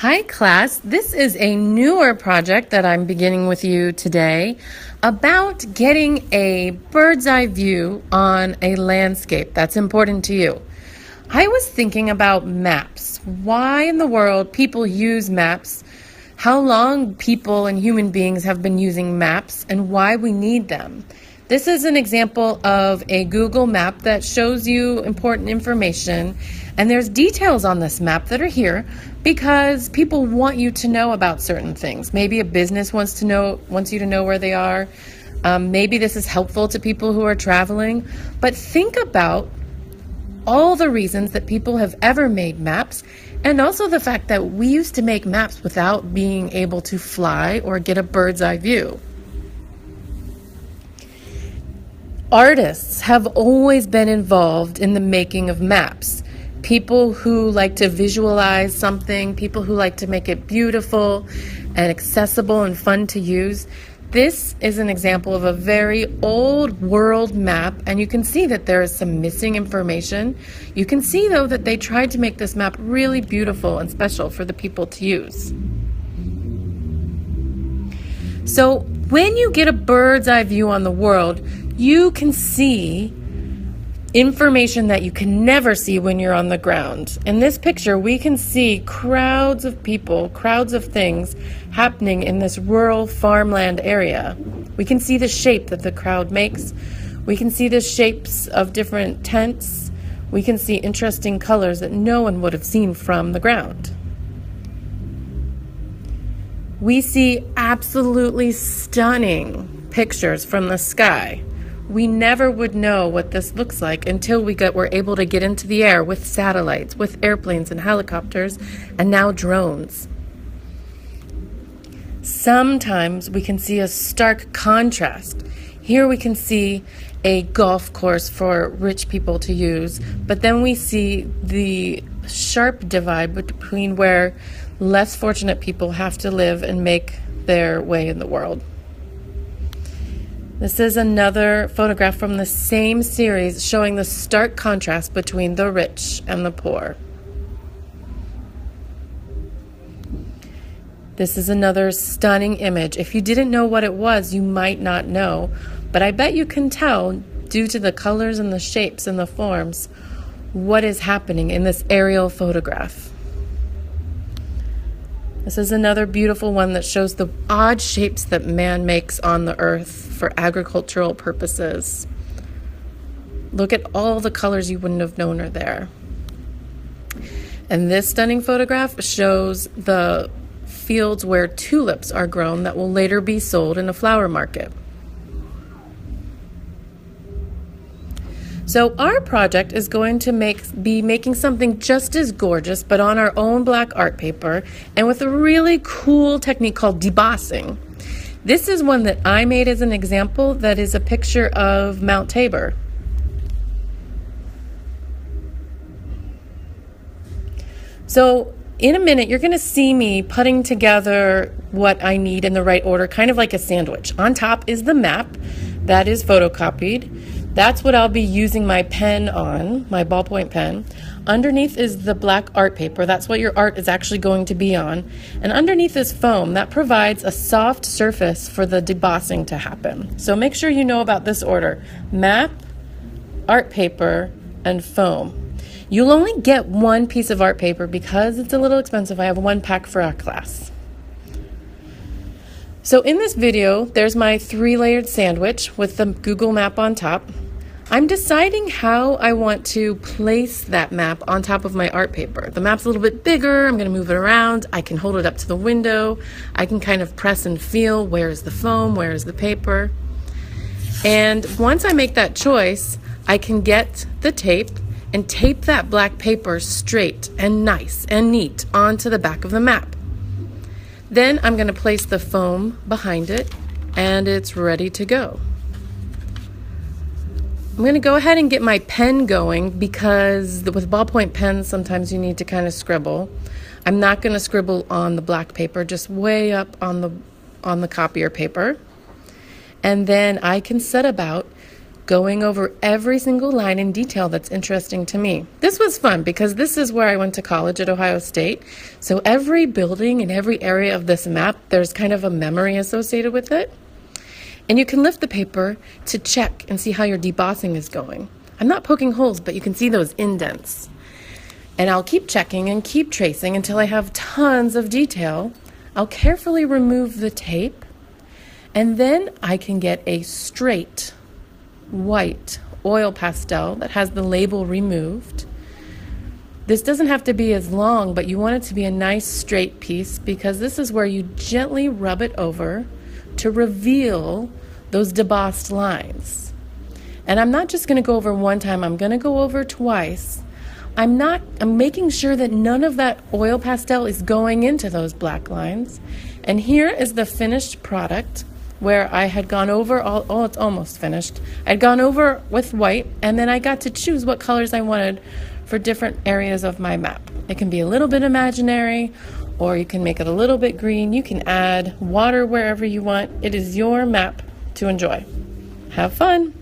Hi class, this is a newer project that I'm beginning with you today about getting a bird's eye view on a landscape that's important to you. I was thinking about maps, why in the world people use maps, how long people and human beings have been using maps, and why we need them. This is an example of a Google map that shows you important information, and there's details on this map that are here because people want you to know about certain things. Maybe a business wants you to know where they are. Maybe this is helpful to people who are traveling, but think about all the reasons that people have ever made maps, and also the fact that we used to make maps without being able to fly or get a bird's eye view. Artists have always been involved in the making of maps. People who like to visualize something, people who like to make it beautiful and accessible and fun to use. This is an example of a very old world map, and you can see that there is some missing information. You can see, though, that they tried to make this map really beautiful and special for the people to use. So when you get a bird's eye view on the world, you can see information that you can never see when you're on the ground. In this picture, we can see crowds of people, crowds of things happening in this rural farmland area. We can see the shape that the crowd makes. We can see the shapes of different tents. We can see interesting colors that no one would have seen from the ground. We see absolutely stunning pictures from the sky. We never would know what this looks like until we're able to get into the air with satellites, with airplanes and helicopters, and now drones. Sometimes we can see a stark contrast. Here we can see a golf course for rich people to use, but then we see the sharp divide between where less fortunate people have to live and make their way in the world. This is another photograph from the same series showing the stark contrast between the rich and the poor. This is another stunning image. If you didn't know what it was, you might not know, but I bet you can tell, due to the colors and the shapes and the forms, what is happening in this aerial photograph. This is another beautiful one that shows the odd shapes that man makes on the earth for agricultural purposes. Look at all the colors you wouldn't have known are there. And this stunning photograph shows the fields where tulips are grown that will later be sold in a flower market. So our project is going to be making something just as gorgeous, but on our own black art paper and with a really cool technique called debossing. This is one that I made as an example that is a picture of Mount Tabor. So in a minute, you're going to see me putting together what I need in the right order, kind of like a sandwich. On top is the map that is photocopied. That's what I'll be using my pen on, my ballpoint pen. Underneath is the black art paper. That's what your art is actually going to be on. And underneath is foam. That provides a soft surface for the debossing to happen. So make sure you know about this order: map, art paper, and foam. You'll only get one piece of art paper because it's a little expensive. I have one pack for our class. So in this video, there's my 3-layered sandwich with the Google map on top. I'm deciding how I want to place that map on top of my art paper. The map's a little bit bigger. I'm going to move it around. I can hold it up to the window. I can kind of press and feel where is the foam, where is the paper. And once I make that choice, I can get the tape and tape that black paper straight and nice and neat onto the back of the map. Then I'm going to place the foam behind it, and it's ready to go. I'm going to go ahead and get my pen going because with ballpoint pens, sometimes you need to kind of scribble. I'm not going to scribble on the black paper, just way up on the copier paper. And then I can set about going over every single line in detail that's interesting to me. This was fun because this is where I went to college at Ohio State. So every building and every area of this map, there's kind of a memory associated with it. And you can lift the paper to check and see how your debossing is going. I'm not poking holes, but you can see those indents. And I'll keep checking and keep tracing until I have tons of detail. I'll carefully remove the tape, and then I can get a straight white oil pastel that has the label removed. This doesn't have to be as long, but you want it to be a nice straight piece because this is where you gently rub it over to reveal those debossed lines. And I'm not just going to go over one time, I'm going to go over twice. I'm making sure that none of that oil pastel is going into those black lines. And here is the finished product where I had gone over it's almost finished. I'd gone over with white, and then I got to choose what colors I wanted for different areas of my map. It can be a little bit imaginary, or you can make it a little bit green. You can add water wherever you want. It is your map to enjoy. Have fun.